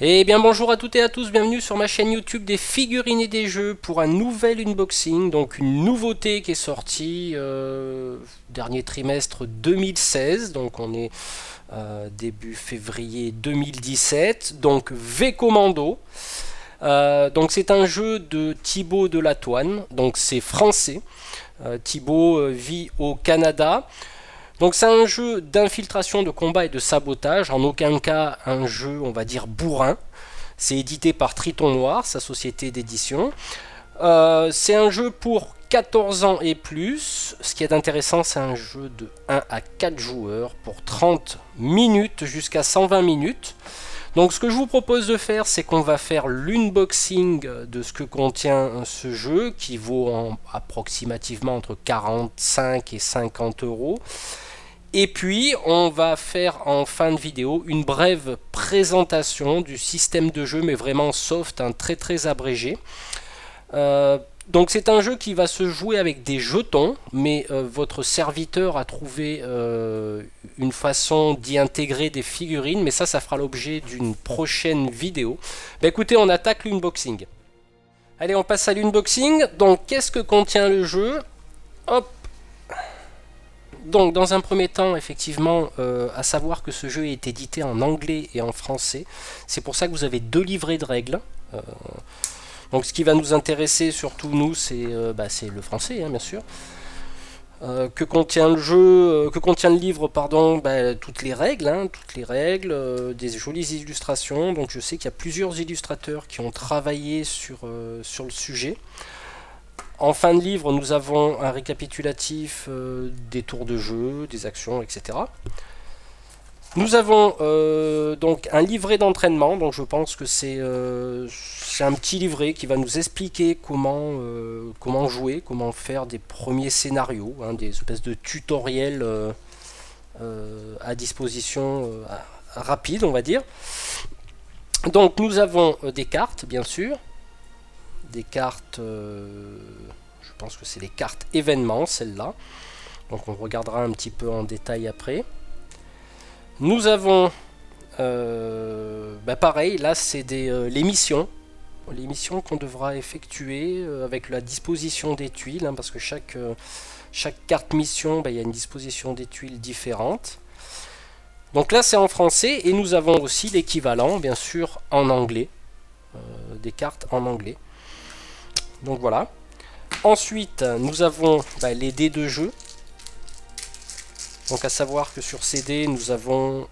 Eh bien bonjour à toutes et à tous, bienvenue sur ma chaîne YouTube des figurines et des jeux pour un nouvel unboxing, donc une nouveauté qui est sortie dernier trimestre 2016, donc on est début février 2017, donc V Commando. Donc c'est un jeu de Thibaut Delatoine, donc c'est français. Thibaut vit au Canada. Donc c'est un jeu d'infiltration, de combat et de sabotage, en aucun cas un jeu on va dire bourrin. C'est édité par Triton Noir, sa société d'édition. C'est un jeu pour 14 ans et plus. Ce qui est intéressant, c'est un jeu de 1 à 4 joueurs pour 30 minutes jusqu'à 120 minutes. Donc ce que je vous propose de faire, c'est qu'on va faire l'unboxing de ce que contient ce jeu, qui vaut approximativement entre 45 et 50 euros. Et puis, on va faire en fin de vidéo une brève présentation du système de jeu, mais vraiment soft, hein, très très abrégé. Donc c'est un jeu qui va se jouer avec des jetons, mais votre serviteur a trouvé une façon d'y intégrer des figurines, mais ça fera l'objet d'une prochaine vidéo. Bah écoutez, on attaque l'unboxing. Allez, on passe à l'unboxing. Donc qu'est-ce que contient le jeu? Hop. Donc dans un premier temps, effectivement, à savoir que ce jeu est édité en anglais et en français. C'est pour ça que vous avez deux livrets de règles. Donc ce qui va nous intéresser surtout nous, c'est le français, hein, bien sûr. Que contient le jeu, que contient le livre, pardon, toutes les règles, des jolies illustrations. Donc je sais qu'il y a plusieurs illustrateurs qui ont travaillé sur le sujet. En fin de livre, nous avons un récapitulatif des tours de jeu, des actions, etc. Nous avons donc un livret d'entraînement, donc je pense que c'est un petit livret qui va nous expliquer comment jouer, comment faire des premiers scénarios, hein, des espèces de tutoriels à disposition rapide, on va dire. Donc nous avons des cartes, bien sûr, des cartes, je pense que c'est les cartes événements, celles-là. Donc on regardera un petit peu en détail après. Nous avons, pareil, là c'est les missions qu'on devra effectuer avec la disposition des tuiles, hein, parce que chaque carte mission, il y a une disposition des tuiles différente. Donc là c'est en français, et nous avons aussi l'équivalent, bien sûr, en anglais, des cartes en anglais. Donc voilà. Ensuite, nous avons les dés de jeu. Donc à savoir que sur ces dés, nous avons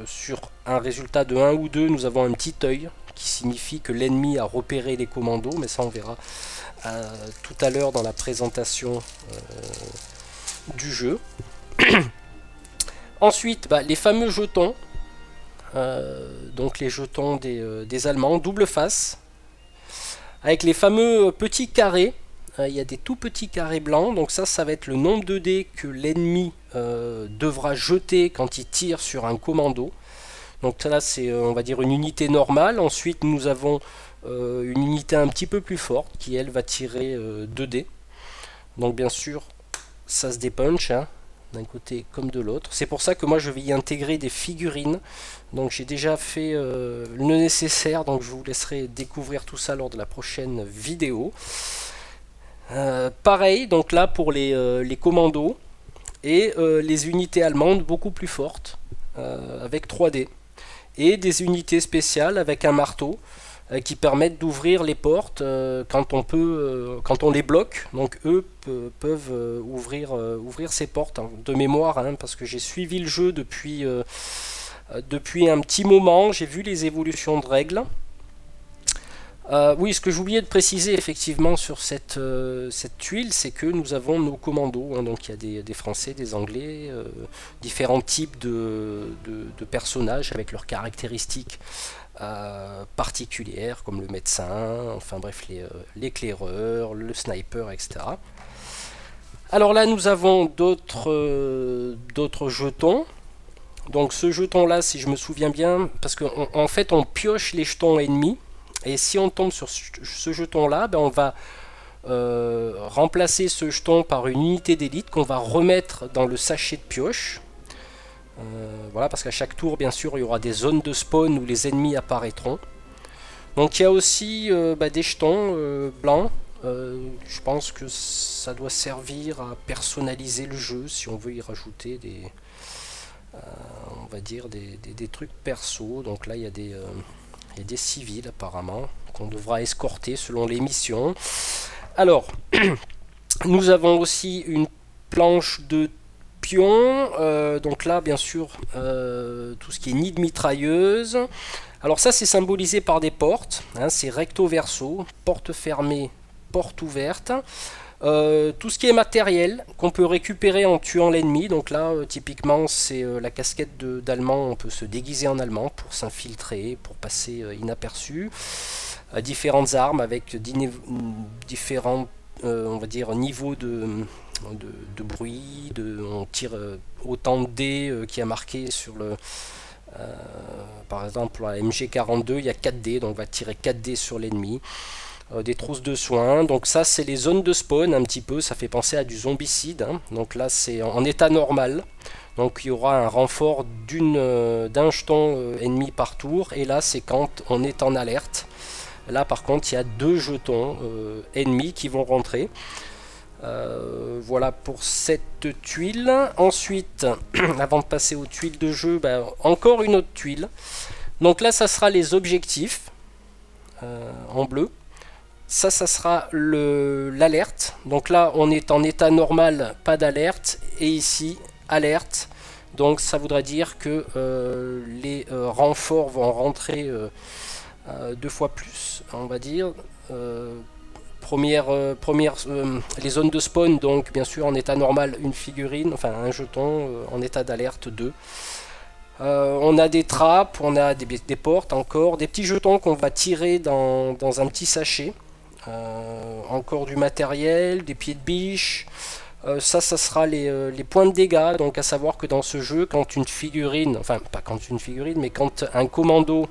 sur un résultat de 1 ou 2, nous avons un petit œil qui signifie que l'ennemi a repéré les commandos, mais ça on verra tout à l'heure dans la présentation du jeu. Ensuite, les fameux jetons, donc les jetons des Allemands, double face, avec les fameux petits carrés. Il y a des tout petits carrés blancs, donc ça va être le nombre de dés que l'ennemi devra jeter quand il tire sur un commando. Donc là c'est on va dire une unité normale. Ensuite nous avons une unité un petit peu plus forte qui elle va tirer 2 dés. Donc bien sûr ça se dépunch, hein, d'un côté comme de l'autre. C'est pour ça que moi je vais y intégrer des figurines. Donc j'ai déjà fait le nécessaire, donc je vous laisserai découvrir tout ça lors de la prochaine vidéo. Pareil, donc là pour les commandos et les unités allemandes beaucoup plus fortes avec 3D et des unités spéciales avec un marteau qui permettent d'ouvrir les portes quand on les bloque. Donc eux peuvent ouvrir ces portes, hein, de mémoire, hein, parce que j'ai suivi le jeu depuis un petit moment. J'ai vu les évolutions de règles. Oui, ce que j'oubliais de préciser effectivement sur cette tuile, c'est que nous avons nos commandos, hein, donc il y a des Français, des Anglais, différents types de personnages avec leurs caractéristiques particulières, comme le médecin, enfin bref, l'éclaireur, le sniper, etc. Alors là, nous avons d'autres jetons. Donc ce jeton là, si je me souviens bien, parce qu'en fait on pioche les jetons ennemis. Et si on tombe sur ce jeton là, on va remplacer ce jeton par une unité d'élite qu'on va remettre dans le sachet de pioche. Voilà, parce qu'à chaque tour, bien sûr, il y aura des zones de spawn où les ennemis apparaîtront. Donc il y a aussi des jetons blancs. Je pense que ça doit servir à personnaliser le jeu si on veut y rajouter on va dire des trucs perso. Donc là il y a des civils apparemment qu'on devra escorter selon les missions. Alors nous avons aussi une planche de pions. Donc là bien sûr tout ce qui est nid de mitrailleuse. Alors ça c'est symbolisé par des portes, hein, c'est recto verso, porte fermée, porte ouverte. Tout ce qui est matériel qu'on peut récupérer en tuant l'ennemi, donc là typiquement c'est la casquette d'allemand, on peut se déguiser en allemand pour s'infiltrer, pour passer inaperçu. Différentes armes avec différents on va dire niveaux de bruit, on tire autant de dés qui a marqué sur le... par exemple la MG42 il y a 4 dés, donc on va tirer 4 dés sur l'ennemi. Des trousses de soins, donc ça c'est les zones de spawn un petit peu, ça fait penser à du zombicide, hein. Donc là c'est en état normal, donc il y aura un renfort d'un jeton ennemi par tour, et là c'est quand on est en alerte. Là par contre il y a 2 jetons ennemis qui vont rentrer. Voilà pour cette tuile. Ensuite, avant de passer aux tuiles de jeu, encore une autre tuile. Donc là, ça sera les objectifs en bleu. Ça sera l'alerte. Donc là, on est en état normal, pas d'alerte. Et ici, alerte. Donc ça voudrait dire que les renforts vont rentrer 2 fois plus, on va dire. Les zones de spawn, donc bien sûr en état normal une figurine, enfin un jeton, en état d'alerte 2. On a des trappes, on a des portes encore, des petits jetons qu'on va tirer dans un petit sachet. Encore du matériel, des pieds de biche. Ça sera les points de dégâts, donc à savoir que dans ce jeu, quand une figurine, enfin pas quand une figurine, mais quand un commando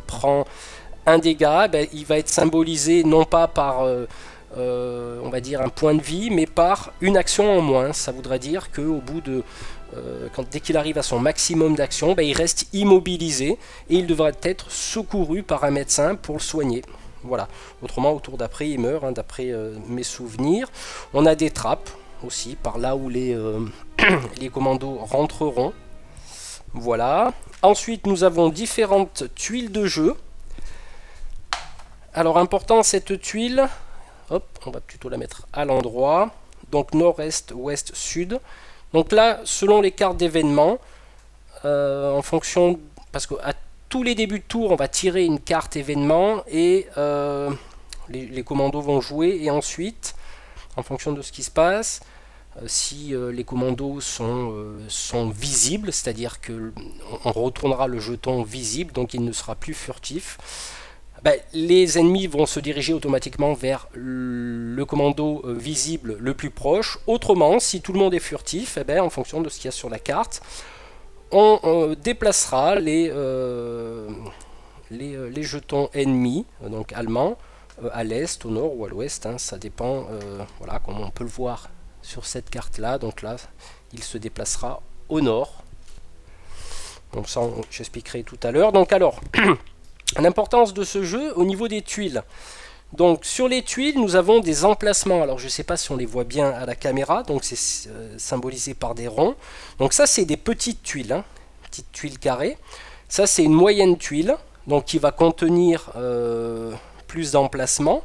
prend un dégât, il va être symbolisé non pas par on va dire un point de vie, mais par une action en moins. Ça voudrait dire qu'au bout de dès qu'il arrive à son maximum d'action, il reste immobilisé et il devrait être secouru par un médecin pour le soigner. Voilà. Autrement, au tour d'après, il meurt, hein, d'après mes souvenirs. On a des trappes aussi par là où les commandos rentreront. Voilà. Ensuite, nous avons différentes tuiles de jeu. Alors important, cette tuile, hop, on va plutôt la mettre à l'endroit, donc nord-est, ouest, sud. Donc là, selon les cartes d'événements, en fonction, parce qu'à tous les débuts de tour, on va tirer une carte événement et les commandos vont jouer, et ensuite, en fonction de ce qui se passe, si les commandos sont visibles, c'est-à-dire que on retournera le jeton visible, donc il ne sera plus furtif. Les ennemis vont se diriger automatiquement vers le commando visible le plus proche. Autrement, si tout le monde est furtif, en fonction de ce qu'il y a sur la carte, on déplacera les jetons ennemis, donc allemands, à l'est, au nord ou à l'ouest, hein, ça dépend, voilà, comme on peut le voir sur cette carte là. Donc là, il se déplacera au nord. Donc ça, j'expliquerai tout à l'heure. Donc alors... L'importance de ce jeu au niveau des tuiles. Donc sur les tuiles, nous avons des emplacements. Alors je ne sais pas si on les voit bien à la caméra. Donc c'est symbolisé par des ronds. Donc ça c'est des petites tuiles, hein, petites tuiles carrées. Ça c'est une moyenne tuile, donc qui va contenir plus d'emplacements.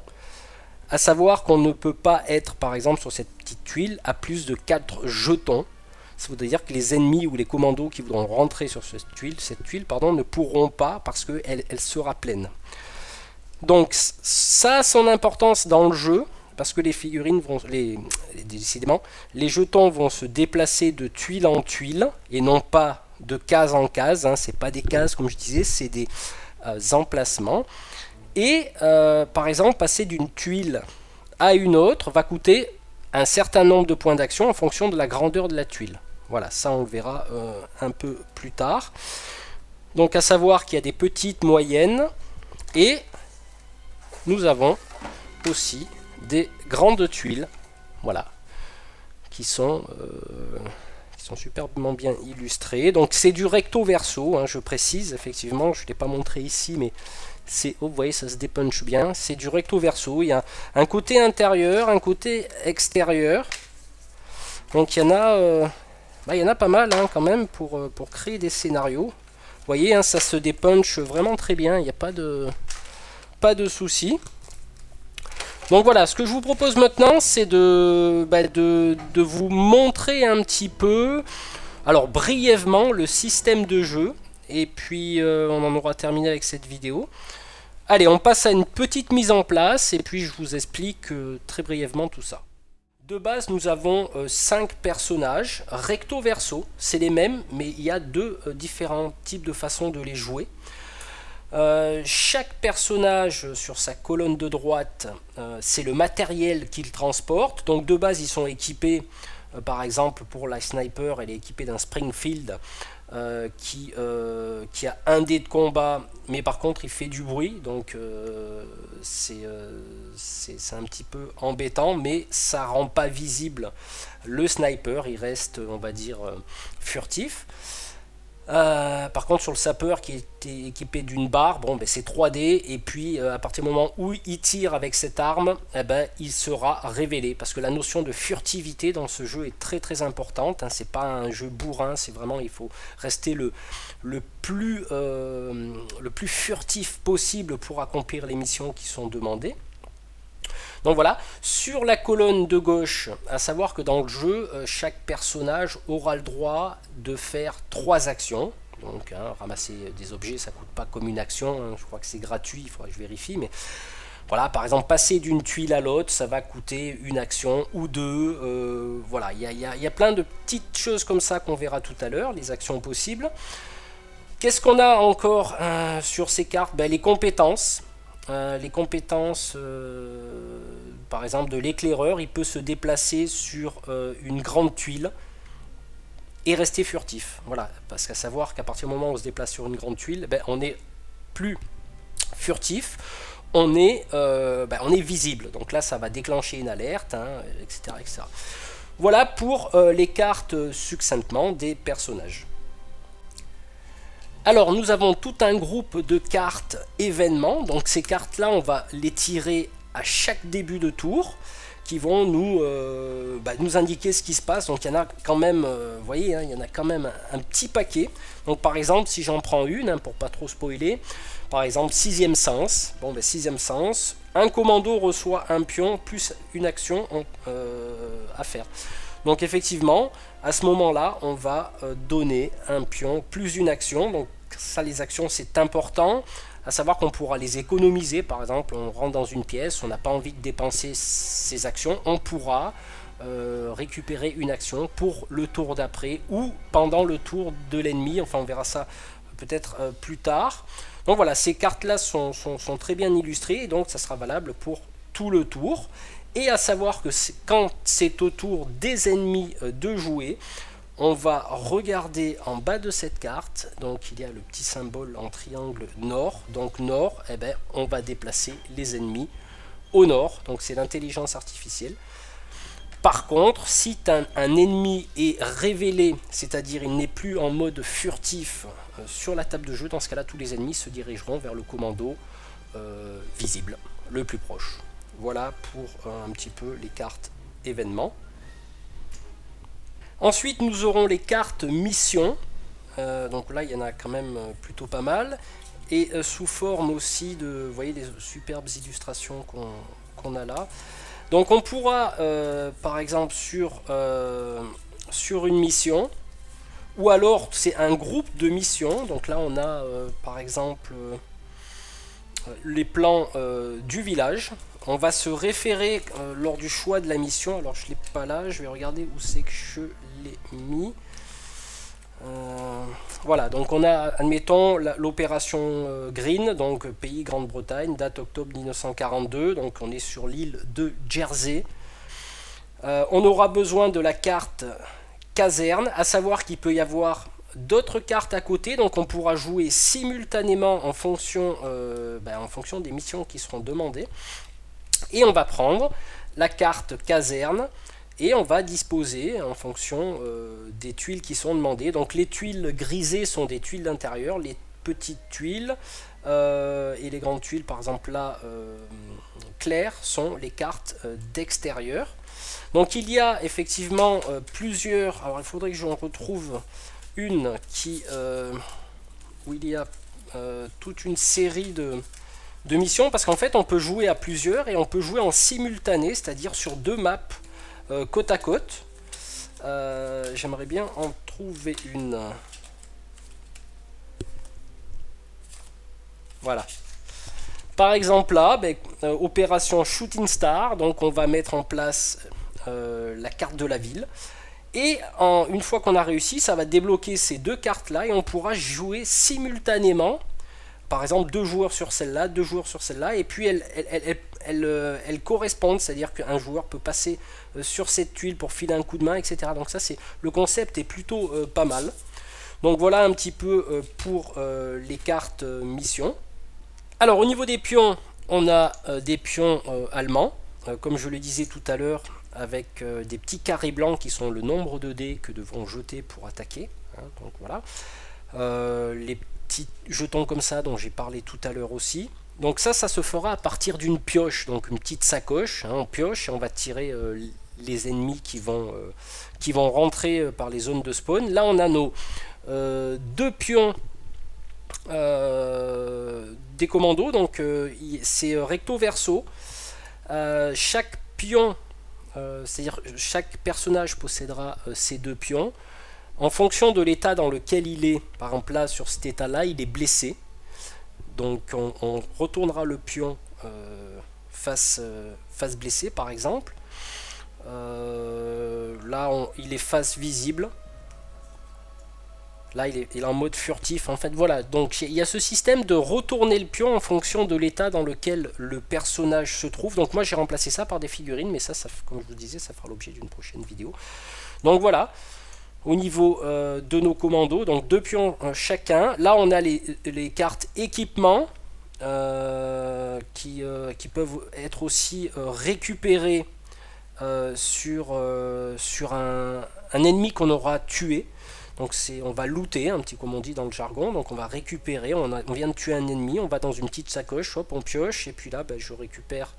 À savoir qu'on ne peut pas être, par exemple, sur cette petite tuile à plus de 4 jetons. Ça veut dire que les ennemis ou les commandos qui voudront rentrer sur cette tuile ne pourront pas parce qu'elle sera pleine. Donc ça a son importance dans le jeu parce que les figurines vont, décidément, les jetons vont se déplacer de tuile en tuile et non pas de case en case. Hein, c'est pas des cases comme je disais, c'est des emplacements. Et par exemple, passer d'une tuile à une autre va coûter un certain nombre de points d'action en fonction de la grandeur de la tuile. Voilà, ça on le verra un peu plus tard. Donc à savoir qu'il y a des petites, moyennes, et nous avons aussi des grandes tuiles, voilà, qui sont sont superbement bien illustrés. Donc c'est du recto verso, hein, je précise, effectivement, je ne l'ai pas montré ici, mais c'est, oh, vous voyez, ça se dépunche bien. C'est du recto verso, il y a un côté intérieur, un côté extérieur. Donc il y en a pas mal hein, quand même pour créer des scénarios. Vous voyez, hein, ça se dépunche vraiment très bien, il n'y a pas de souci. Donc voilà, ce que je vous propose maintenant, c'est de vous montrer un petit peu, alors brièvement, le système de jeu. Et puis on en aura terminé avec cette vidéo. Allez, on passe à une petite mise en place et puis je vous explique très brièvement tout ça. De base, nous avons 5 personnages, recto verso, c'est les mêmes, mais il y a deux différents types de façons de les jouer. Chaque personnage sur sa colonne de droite, c'est le matériel qu'il transporte. Donc de base, ils sont équipés, par exemple pour la sniper, elle est équipée d'un Springfield qui a un dé de combat, mais par contre il fait du bruit, donc c'est un petit peu embêtant, mais ça rend pas visible le sniper, il reste, on va dire, furtif. Par contre sur le sapeur qui est équipé d'une barre, bon, ben, c'est 3D et puis à partir du moment où il tire avec cette arme, eh ben, il sera révélé, parce que la notion de furtivité dans ce jeu est très très importante, hein. C'est pas un jeu bourrin, c'est vraiment, il faut rester le plus furtif possible pour accomplir les missions qui sont demandées. Donc voilà, sur la colonne de gauche, à savoir que dans le jeu, chaque personnage aura le droit de faire 3 actions. Donc hein, ramasser des objets, ça ne coûte pas comme une action, hein, je crois que c'est gratuit, il faudra que je vérifie, mais voilà, par exemple, passer d'une tuile à l'autre, ça va coûter une action ou deux. Voilà, il y a plein de petites choses comme ça qu'on verra tout à l'heure, les actions possibles. Qu'est-ce qu'on a encore sur ces cartes? Les compétences. Par exemple de l'éclaireur, il peut se déplacer sur une grande tuile et rester furtif. Voilà, parce qu'à savoir qu'à partir du moment où on se déplace sur une grande tuile, on est plus furtif, on est visible. Donc là, ça va déclencher une alerte, hein, etc., etc. Voilà pour les cartes succinctement des personnages. Alors nous avons tout un groupe de cartes événements, donc ces cartes là on va les tirer à chaque début de tour, qui vont nous indiquer ce qui se passe. Donc il y en a quand même, vous voyez, hein, il y en a quand même un petit paquet. Donc par exemple si j'en prends une, hein, pour pas trop spoiler, par exemple sixième sens, sixième sens, un commando reçoit un pion plus une action à faire. Donc effectivement, à ce moment-là, on va donner un pion plus une action. Donc ça, les actions, c'est important. À savoir qu'on pourra les économiser. Par exemple, on rentre dans une pièce, on n'a pas envie de dépenser ces actions. On pourra récupérer une action pour le tour d'après ou pendant le tour de l'ennemi. Enfin, on verra ça peut-être plus tard. Donc voilà, ces cartes-là sont très bien illustrées. Et donc ça sera valable pour tout le tour. Et à savoir que quand c'est au tour des ennemis de jouer, on va regarder en bas de cette carte, donc il y a le petit symbole en triangle nord, donc nord, on va déplacer les ennemis au nord, donc c'est l'intelligence artificielle. Par contre, si un ennemi est révélé, c'est-à-dire il n'est plus en mode furtif sur la table de jeu, dans ce cas-là, tous les ennemis se dirigeront vers le commando visible, le plus proche. Voilà pour un petit peu les cartes événements. Ensuite, nous aurons les cartes missions. Donc là, il y en a quand même plutôt pas mal. Et sous forme aussi de, vous voyez, les superbes illustrations qu'on a là. Donc on pourra, par exemple, sur une mission, ou alors c'est un groupe de missions. Donc là, on a, par exemple, les plans du village. On va se référer lors du choix de la mission. Alors je ne l'ai pas là, je vais regarder où c'est que je l'ai mis. Voilà, donc on a, admettons, l'opération Green, donc pays Grande-Bretagne, date octobre 1942, donc on est sur l'île de Jersey. On aura besoin de la carte caserne, à savoir qu'il peut y avoir d'autres cartes à côté, donc on pourra jouer simultanément en fonction des missions qui seront demandées. Et on va prendre la carte caserne Et on va disposer en fonction des tuiles qui sont demandées. Donc les tuiles grisées sont des tuiles d'intérieur, les petites tuiles et les grandes tuiles, par exemple là, claires, sont les cartes d'extérieur. Donc il y a effectivement plusieurs, alors il faudrait que je retrouve une où il y a toute une série de missions, parce qu'en fait on peut jouer à plusieurs et on peut jouer en simultané, c'est-à-dire sur deux maps côte à côte. J'aimerais bien en trouver une. Voilà. Par exemple là, opération Shooting Star, donc on va mettre en place la carte de la ville. Et une fois qu'on a réussi, ça va débloquer ces deux cartes là et on pourra jouer simultanément. Par exemple, 2 joueurs sur celle-là, 2 joueurs sur celle-là, et puis elles correspondent, c'est-à-dire qu'un joueur peut passer sur cette tuile pour filer un coup de main, etc. Donc ça, le concept est plutôt pas mal. Donc voilà un petit peu pour les cartes mission. Alors au niveau des pions, on a des pions allemands, comme je le disais tout à l'heure, avec des petits carrés blancs qui sont le nombre de dés que devront jeter pour attaquer. Hein, donc voilà. Les petits jetons comme ça dont j'ai parlé tout à l'heure aussi. Donc ça se fera à partir d'une pioche, donc une petite sacoche, hein, on pioche et on va tirer les ennemis qui vont rentrer par les zones de spawn. Là on a nos deux pions des commandos, donc c'est recto verso. Chaque pion, c'est-à-dire chaque personnage possédera ces deux pions. En fonction de l'état dans lequel il est, par exemple là sur cet état là il est blessé, donc on retournera le pion face blessé par exemple. Là il est face visible, là il est en mode furtif en fait. Voilà, donc il y a ce système de retourner le pion en fonction de l'état dans lequel le personnage se trouve. Donc moi j'ai remplacé ça par des figurines, mais ça comme je vous disais, ça fera l'objet d'une prochaine vidéo. Donc voilà. Au niveau de nos commandos, donc 2 pions chacun. Là, on a les cartes équipement qui peuvent être aussi récupérées sur un ennemi qu'on aura tué. Donc on va looter, un petit comme on dit dans le jargon. Donc on va récupérer, on vient de tuer un ennemi, on va dans une petite sacoche, hop, on pioche, et puis là, je récupère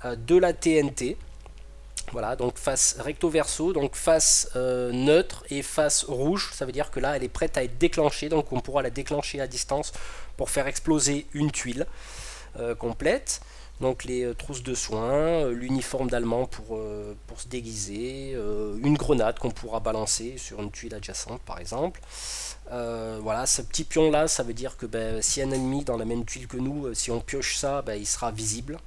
de la TNT. Voilà, donc face recto verso, donc face neutre et face rouge, ça veut dire que là elle est prête à être déclenchée, donc on pourra la déclencher à distance pour faire exploser une tuile complète. Donc les trousses de soins, l'uniforme d'allemand pour se déguiser, une grenade qu'on pourra balancer sur une tuile adjacente par exemple. Voilà, ce petit pion là, ça veut dire que si un ennemi dans la même tuile que nous, si on pioche ça, il sera visible.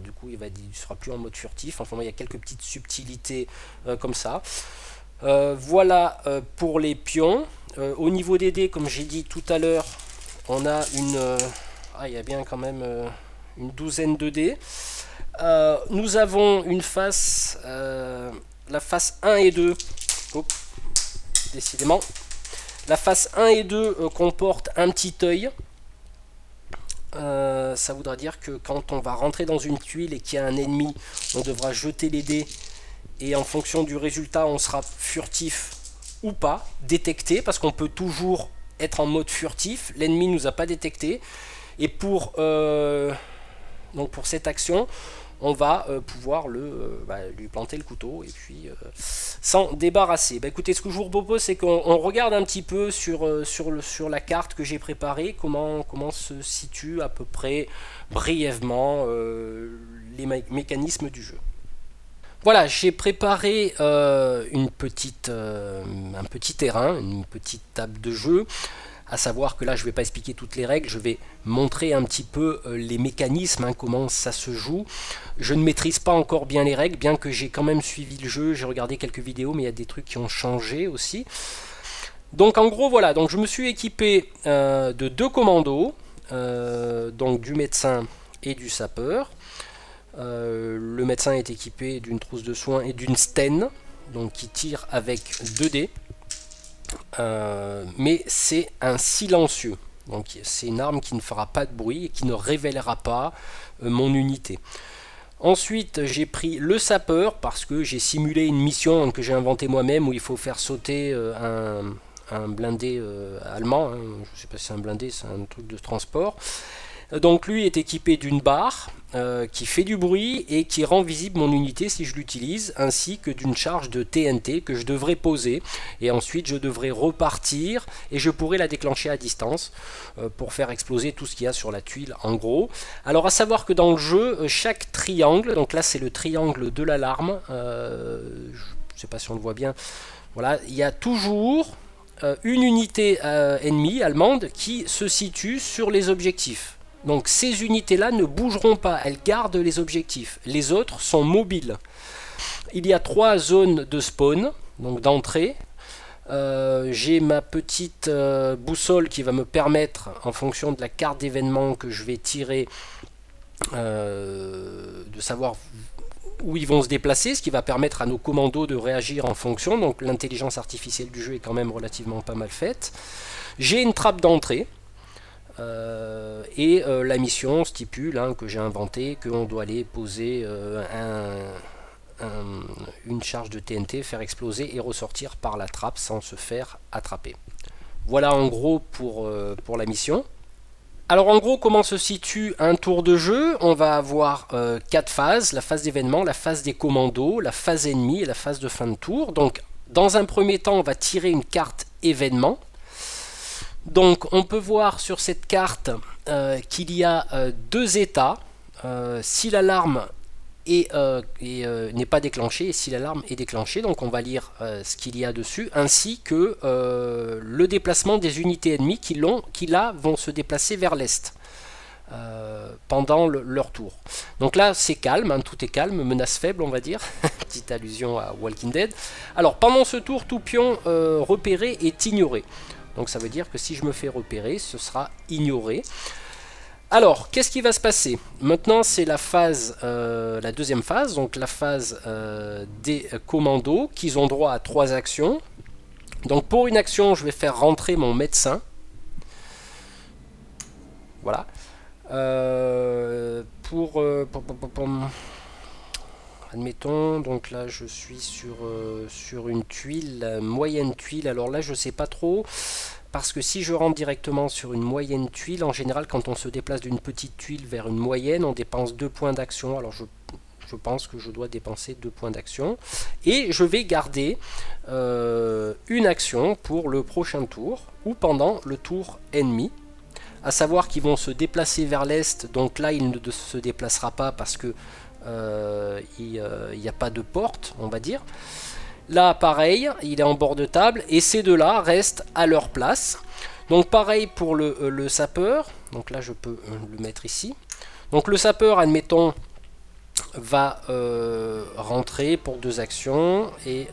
Du coup, il sera plus en mode furtif. Enfin, il y a quelques petites subtilités comme ça. Voilà pour les pions. Au niveau des dés, comme j'ai dit tout à l'heure, on a il y a bien quand même une douzaine de dés. Nous avons une face, la face 1 et 2. Oh, décidément. La face 1 et 2 comportent un petit œil. Ça voudra dire que quand on va rentrer dans une tuile et qu'il y a un ennemi, on devra jeter les dés. Et en fonction du résultat, on sera furtif ou pas, détecté, parce qu'on peut toujours être en mode furtif. L'ennemi ne nous a pas détecté. Et pour cette action, on va pouvoir lui planter le couteau et puis s'en débarrasser. Écoutez, ce que je vous propose, c'est qu'on regarde un petit peu sur la carte que j'ai préparée, comment se situent à peu près brièvement les mécanismes du jeu. Voilà, j'ai préparé un petit terrain, une petite table de jeu. À savoir que là, je ne vais pas expliquer toutes les règles, je vais montrer un petit peu les mécanismes, comment ça se joue. Je ne maîtrise pas encore bien les règles, bien que j'ai quand même suivi le jeu, j'ai regardé quelques vidéos, mais il y a des trucs qui ont changé aussi. Donc en gros, voilà, donc je me suis équipé de 2 commandos, donc du médecin et du sapeur. Le médecin est équipé d'une trousse de soins et d'une Sten, donc qui tire avec 2 dés. Mais c'est un silencieux, donc c'est une arme qui ne fera pas de bruit et qui ne révélera pas mon unité. Ensuite, j'ai pris le sapeur parce que j'ai simulé une mission que j'ai inventée moi-même où il faut faire sauter un blindé allemand. Hein. Je ne sais pas si c'est un blindé, c'est un truc de transport. Donc lui est équipé d'une barre qui fait du bruit et qui rend visible mon unité si je l'utilise, ainsi que d'une charge de TNT que je devrais poser. Et ensuite je devrais repartir et je pourrais la déclencher à distance pour faire exploser tout ce qu'il y a sur la tuile en gros. Alors à savoir que dans le jeu, chaque triangle, donc là c'est le triangle de l'alarme, je ne sais pas si on le voit bien, voilà, il y a toujours une unité ennemie allemande qui se situe sur les objectifs. Donc ces unités-là ne bougeront pas, elles gardent les objectifs. Les autres sont mobiles. Il y a 3 zones de spawn, donc d'entrée. J'ai ma petite boussole qui va me permettre, en fonction de la carte d'événement que je vais tirer, de savoir où ils vont se déplacer, ce qui va permettre à nos commandos de réagir en fonction. Donc l'intelligence artificielle du jeu est quand même relativement pas mal faite. J'ai une trappe d'entrée. La mission stipule que j'ai inventé qu'on doit aller poser une charge de TNT, faire exploser et ressortir par la trappe sans se faire attraper. Voilà en gros pour la mission. Alors en gros comment se situe un tour de jeu? On va avoir 4 phases, la phase d'événement, la phase des commandos, la phase ennemie et la phase de fin de tour. Donc dans un premier temps on va tirer une carte événement. Donc on peut voir sur cette carte qu'il y a 2 états. Si l'alarme n'est pas déclenchée et si l'alarme est déclenchée, donc on va lire ce qu'il y a dessus, ainsi que le déplacement des unités ennemies qui là vont se déplacer vers l'est pendant leur tour. Donc là c'est calme, hein, tout est calme, menace faible on va dire, petite allusion à Walking Dead. Alors pendant ce tour, tout pion repéré est ignoré. Donc ça veut dire que si je me fais repérer, ce sera ignoré. Alors, qu'est-ce qui va se passer? Maintenant, c'est la phase, la deuxième phase, donc la phase des commandos, qui ont droit à 3 actions. Donc pour une action, je vais faire rentrer mon médecin. Voilà. Admettons, donc là je suis sur une tuile, moyenne tuile, alors là je sais pas trop, parce que si je rentre directement sur une moyenne tuile, en général quand on se déplace d'une petite tuile vers une moyenne, on dépense 2 points d'action, alors je pense que je dois dépenser 2 points d'action, et je vais garder une action pour le prochain tour, ou pendant le tour ennemi, à savoir qu'ils vont se déplacer vers l'est, donc là il ne se déplacera pas parce que il n'y a pas de porte on va dire. Là pareil, il est en bord de table et ces deux là restent à leur place. Donc pareil pour le sapeur, donc là je peux le mettre ici. Donc le sapeur admettons va rentrer pour 2 actions et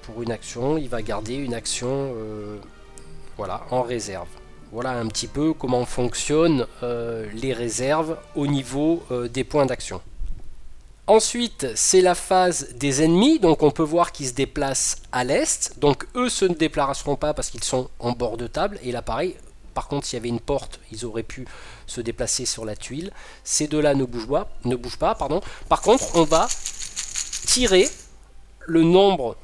pour une action il va garder une action voilà, en réserve. Voilà un petit peu comment fonctionnent les réserves au niveau des points d'action. Ensuite, c'est la phase des ennemis, donc on peut voir qu'ils se déplacent à l'est, donc eux se ne déplaceront pas parce qu'ils sont en bord de table, et là pareil, par contre s'il y avait une porte, ils auraient pu se déplacer sur la tuile. Ces deux-là ne bougent pas. Par contre, on va tirer le nombre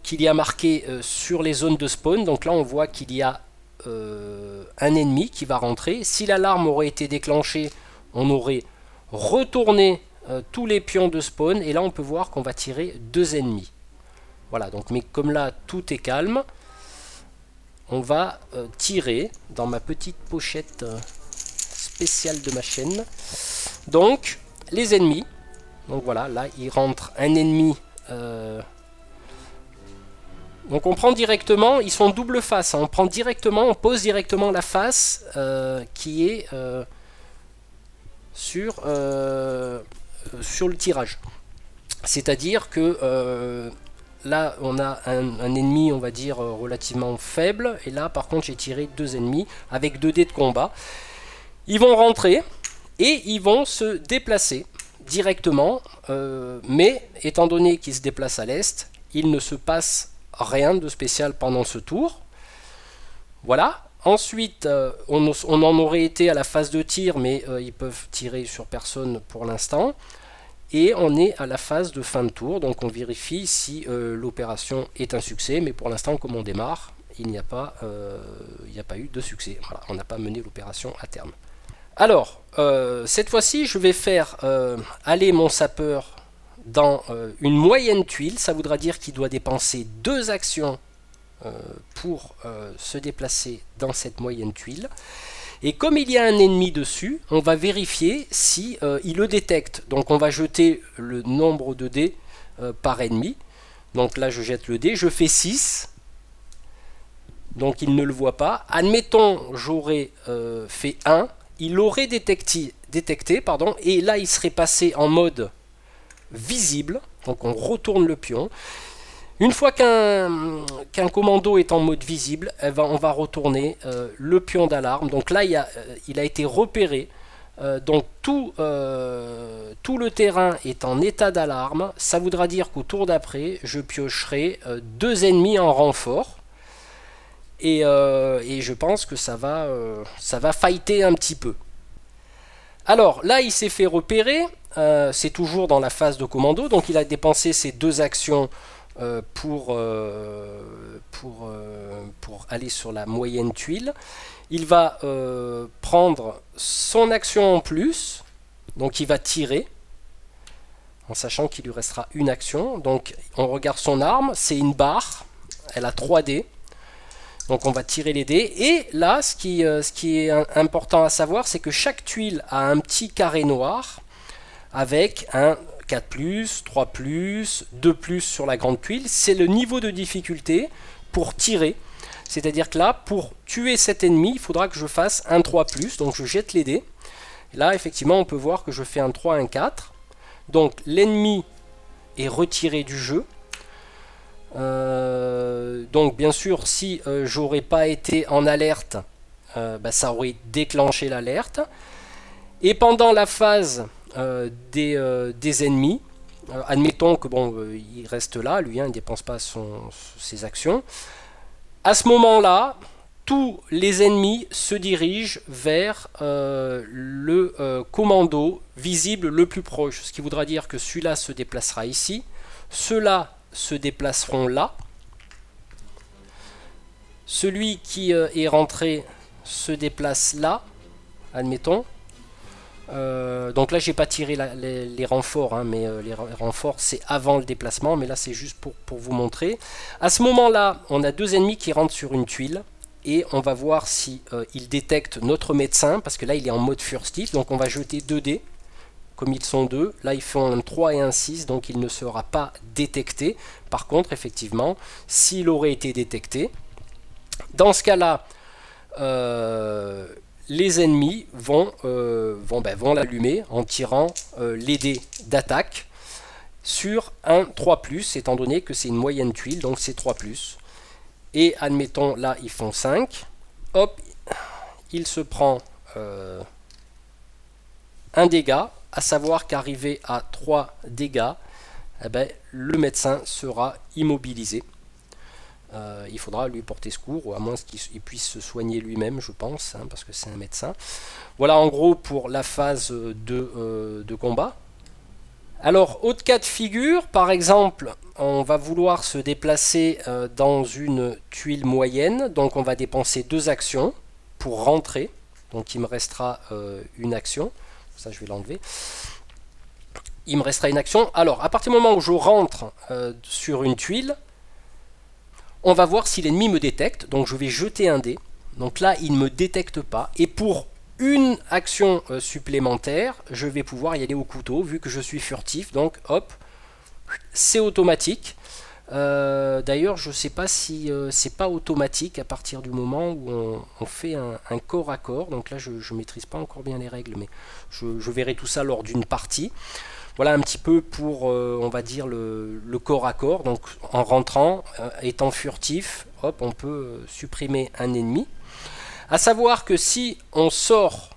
qu'il y a marqué sur les zones de spawn, donc là on voit qu'il y a un ennemi qui va rentrer. Si l'alarme aurait été déclenchée, on aurait retourné tous les pions de spawn et là on peut voir qu'on va tirer 2 ennemis. Voilà, donc mais comme là tout est calme, on va tirer dans ma petite pochette spéciale de ma chaîne. Donc les ennemis, donc voilà, là il rentre un ennemi. Donc on prend directement, ils sont double face, hein, on pose directement la face qui est sur le tirage. C'est-à-dire que là on a un ennemi on va dire relativement faible, et là par contre j'ai tiré 2 ennemis avec 2 dés de combat. Ils vont rentrer et ils vont se déplacer directement, mais étant donné qu'ils se déplacent à l'est, il ne se passe rien de spécial pendant ce tour. Voilà, Ensuite, on en aurait été à la phase de tir, mais ils peuvent tirer sur personne pour l'instant. Et on est à la phase de fin de tour, donc on vérifie si l'opération est un succès, mais pour l'instant, comme on démarre, il n'y a pas eu de succès. Voilà, on n'a pas mené l'opération à terme. Alors, cette fois-ci, je vais faire aller mon sapeur dans une moyenne tuile. Ça voudra dire qu'il doit dépenser 2 actions pour se déplacer dans cette moyenne tuile. Et comme il y a un ennemi dessus, on va vérifier si il le détecte. Donc on va jeter le nombre de dés par ennemi. Donc là je jette le dé, je fais 6. Donc il ne le voit pas. Admettons j'aurais fait 1. Il l'aurait détecté, et là il serait passé en mode visible. Donc on retourne le pion. Une fois qu'un commando est en mode visible, on va retourner le pion d'alarme. Donc là, il a été repéré. Donc tout le terrain est en état d'alarme. Ça voudra dire qu'au tour d'après, je piocherai 2 ennemis en renfort. Et je pense que ça va fighter un petit peu. Alors là, il s'est fait repérer. C'est toujours dans la phase de commando. Donc il a dépensé ses 2 actions pour aller sur la moyenne tuile. Il va prendre son action en plus, donc il va tirer, en sachant qu'il lui restera une action. Donc on regarde son arme, c'est une barre, elle a 3 dés. Donc on va tirer les dés. Et là, ce qui est important à savoir, c'est que chaque tuile a un petit carré noir avec un 4+, 3+, 2+ sur la grande tuile. C'est le niveau de difficulté pour tirer. C'est-à-dire que là, pour tuer cet ennemi, il faudra que je fasse un 3+. Donc je jette les dés. Et là, effectivement, on peut voir que je fais un 3, un 4. Donc l'ennemi est retiré du jeu. Donc bien sûr, si j'aurais pas été en alerte, ça aurait déclenché l'alerte. Et pendant la phase des ennemis, admettons que il reste là, lui, il ne dépense pas ses actions. À ce moment-là, tous les ennemis se dirigent vers le commando visible le plus proche, ce qui voudra dire que celui-là se déplacera ici, ceux-là se déplaceront là, celui qui est rentré se déplace là, admettons. Donc là j'ai pas tiré les renforts, hein, mais les renforts c'est avant le déplacement, mais là c'est juste pour vous montrer. À ce moment là on a 2 ennemis qui rentrent sur une tuile et on va voir si ils détectent notre médecin, parce que là il est en mode furtif. Donc on va jeter 2 dés, comme ils sont 2, là ils font un 3 et un 6, donc il ne sera pas détecté. Par contre effectivement, s'il aurait été détecté, dans ce cas là les ennemis vont l'allumer en tirant les dés d'attaque sur un 3+, étant donné que c'est une moyenne tuile, donc c'est 3+. Et admettons, là, ils font 5. Hop, il se prend un dégât, à savoir qu'arrivé à 3 dégâts, le médecin sera immobilisé. Il faudra lui porter secours, ou à moins qu'il puisse se soigner lui-même, je pense, hein, parce que c'est un médecin. Voilà en gros pour la phase de combat. Alors, autre cas de figure, par exemple, on va vouloir se déplacer dans une tuile moyenne, donc on va dépenser 2 actions pour rentrer, donc il me restera une action, ça je vais l'enlever. Il me restera une action. Alors, à partir du moment où je rentre sur une tuile, on va voir si l'ennemi me détecte, donc je vais jeter un dé. Donc là, il ne me détecte pas. Et pour une action supplémentaire, je vais pouvoir y aller au couteau, vu que je suis furtif. Donc hop, c'est automatique. D'ailleurs, je ne sais pas si c'est pas automatique à partir du moment où on fait un corps à corps. Donc là, je ne maîtrise pas encore bien les règles, mais je verrai tout ça lors d'une partie. Voilà un petit peu pour, on va dire, le corps à corps. Donc en rentrant, étant furtif, hop, on peut supprimer un ennemi. À savoir que si on sort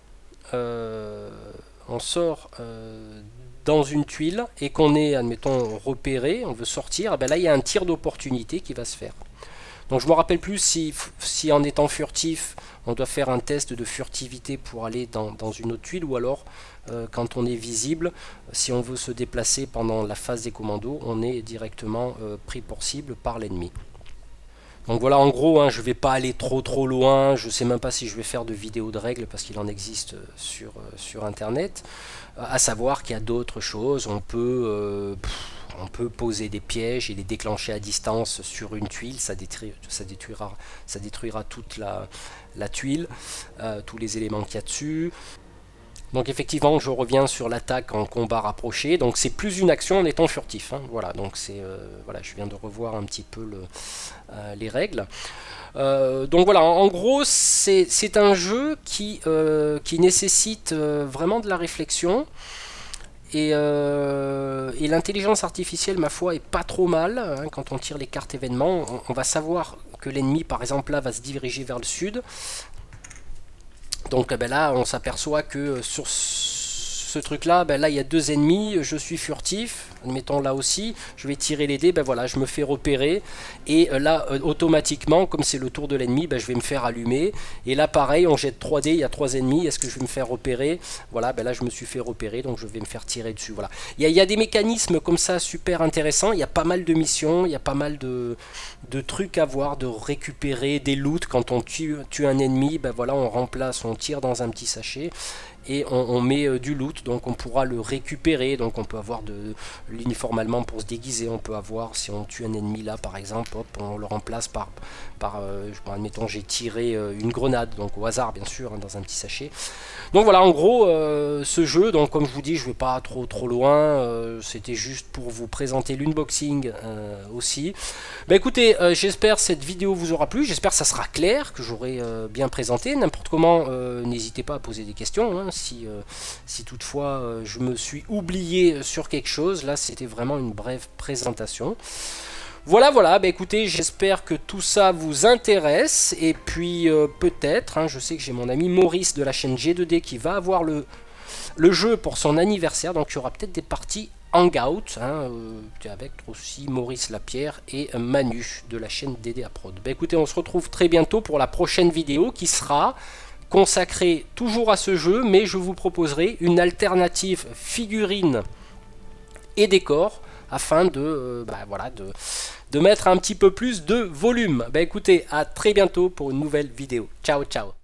dans une tuile et qu'on est, admettons, repéré, on veut sortir, là il y a un tir d'opportunité qui va se faire. Donc je me rappelle plus si en étant furtif, on doit faire un test de furtivité pour aller dans une autre tuile, ou alors quand on est visible, si on veut se déplacer pendant la phase des commandos, on est directement pris pour cible par l'ennemi. Donc voilà, en gros, hein, je ne vais pas aller trop loin, je ne sais même pas si je vais faire de vidéos de règles parce qu'il en existe sur internet. À savoir qu'il y a d'autres choses, on peut poser des pièges et les déclencher à distance sur une tuile, ça détruira toute la tuile, tous les éléments qu'il y a dessus. Donc effectivement, je reviens sur l'attaque en combat rapproché. Donc c'est plus une action en étant furtif. Hein. Voilà, donc voilà, je viens de revoir un petit peu les règles. Donc voilà, en gros, c'est un jeu qui nécessite vraiment de la réflexion. Et l'intelligence artificielle, ma foi, est pas trop mal. Hein, quand on tire les cartes événements, on va savoir que l'ennemi, par exemple, là, va se diriger vers le sud. Donc ben là, on s'aperçoit que sur ce truc-là, ben là, il y a deux ennemis, je suis furtif, admettons là aussi, je vais tirer les dés, ben voilà, je me fais repérer, et là, automatiquement, comme c'est le tour de l'ennemi, ben je vais me faire allumer, et là, pareil, on jette 3 dés, il y a 3 ennemis, est-ce que je vais me faire repérer? Voilà, ben là, je me suis fait repérer, donc je vais me faire tirer dessus, voilà. Il y a des mécanismes comme ça super intéressants, il y a pas mal de missions, il y a pas mal de trucs à voir, de récupérer des loots, quand on tue un ennemi, ben voilà, on remplace, on tire dans un petit sachet, et on met du loot, donc on pourra le récupérer, donc on peut avoir de l'uniforme allemand pour se déguiser, on peut avoir, si on tue un ennemi là par exemple, hop, on le remplace par admettons j'ai tiré une grenade, donc au hasard bien sûr, hein, dans un petit sachet. Donc voilà, en gros, ce jeu, donc comme je vous dis, je vais pas trop loin, c'était juste pour vous présenter l'unboxing aussi. Bah écoutez, j'espère cette vidéo vous aura plu, j'espère que ça sera clair, que j'aurai bien présenté, n'importe comment, n'hésitez pas à poser des questions, hein, si toutefois je me suis oublié sur quelque chose. Là c'était vraiment une brève présentation. Voilà, bah écoutez, j'espère que tout ça vous intéresse, et puis peut-être, hein, je sais que j'ai mon ami Maurice de la chaîne G2D qui va avoir le jeu pour son anniversaire, donc il y aura peut-être des parties Hangout, hein, avec aussi Maurice Lapierre et Manu de la chaîne DDA Prod. Bah écoutez, on se retrouve très bientôt pour la prochaine vidéo qui sera consacrée toujours à ce jeu, mais je vous proposerai une alternative figurine et décor afin de mettre un petit peu plus de volume. Bah écoutez, à très bientôt pour une nouvelle vidéo. Ciao, ciao.